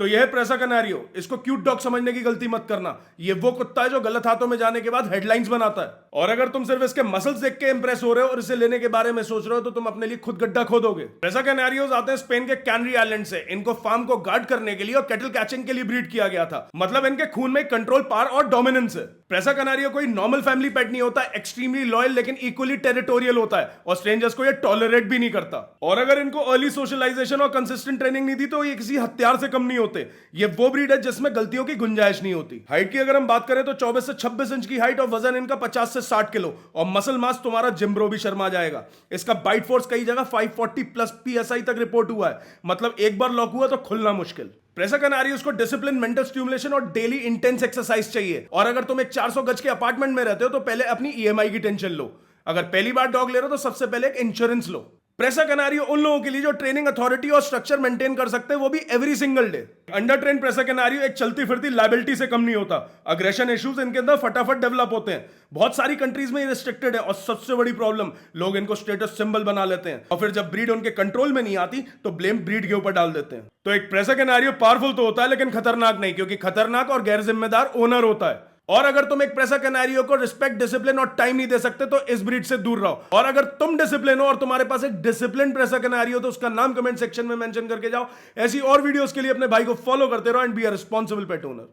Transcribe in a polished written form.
तो यह है प्रेसा कैनारियो। इसको क्यूट डॉग समझने की गलती मत करना। ये वो कुत्ता है जो गलत हाथों में जाने के बाद हेडलाइंस बनाता है। और अगर तुम सिर्फ इसके मसल्स देख के इंप्रेस हो रहे हो और इसे लेने के बारे में सोच रहे हो तो तुम अपने लिए खुद गड्ढा खोदोगे। प्रेसा कैनारियोज आते हैं स्पेन के कैनरी आइलैंड से। इनको फार्म को गार्ड करने के लिए और कैटल कैचिंग के लिए ब्रीड किया गया था। मतलब इनके खून में कंट्रोल, पावर और डोमिनेंस है। प्रेसा कैनारियो कोई नॉर्मल फैमिली पेट नहीं होता, एक्सट्रीमली लॉयल लेकिन इक्वली टेरिटोरियल होता है और स्ट्रेंजर्स को ये टॉलरेट भी नहीं करता। और अगर इनको अर्ली सोशलाइजेशन और कंसिस्टेंट ट्रेनिंग नहीं दी तो ये किसी हथियार से कम नहीं होते। ये वो ब्रीड है जिसमें गलतियों की गुंजाइश नहीं होती। हाइट की अगर हम बात करें तो 24 से 26 इंच की हाइट और वजन इनका 50 से 60 किलो और मसल मास तुम्हारा जिम ब्रो भी शर्मा जाएगा। इसका बाइट फोर्स कई जगह 540 प्लस PSI तक रिपोर्ट हुआ है। मतलब एक बार लॉक हुआ तो खुलना मुश्किल। प्रेसा कैनारियोस को डिसिप्लिन, मेंटल स्टिमुलेशन और डेली इंटेंस एक्सरसाइज चाहिए। और अगर तुम एक 400 गज के अपार्टमेंट में रहते हो तो पहले अपनी EMI की टेंशन लो। अगर पहली बार डॉग ले रहे हो तो सबसे पहले एक इंश्योरेंस लो। प्रेसा कैनारियो उन लोगों के लिए जो ट्रेनिंग अथॉरिटी और स्ट्रक्चर मेंटेन कर सकते हैं, वो भी every single day. Under train प्रेसा कैनारियो एक चलती फिरती लायबिलिटी से कम नहीं होता। अग्रेशन इश्यूज इनके अंदर फटाफट डेवलप होते हैं। बहुत सारी कंट्रीज में ये रिस्ट्रिक्टेड है और सबसे बड़ी प्रॉब्लम, लोग इनको स्टेटस सिंबल बना लेते हैं और फिर जब ब्रीड उनके कंट्रोल में नहीं आती तो ब्लेम ब्रीड के ऊपर डाल देते हैं। तो एक प्रेसा कैनारियो पावरफुल तो होता है लेकिन खतरनाक नहीं, क्योंकि खतरनाक और गैर जिम्मेदार ओनर होता है। और अगर तुम एक प्रेसा कैनारियो को रिस्पेक्ट, डिसिप्लिन और टाइम नहीं दे सकते तो इस ब्रीड से दूर रहो। और अगर तुम डिसिप्लिन हो और तुम्हारे पास एक डिसिप्लिन प्रेसा कैनारियो तो उसका नाम कमेंट सेक्शन में मेंशन करके जाओ। ऐसी और वीडियोस के लिए अपने भाई को फॉलो करते रहो and be a responsible pet owner.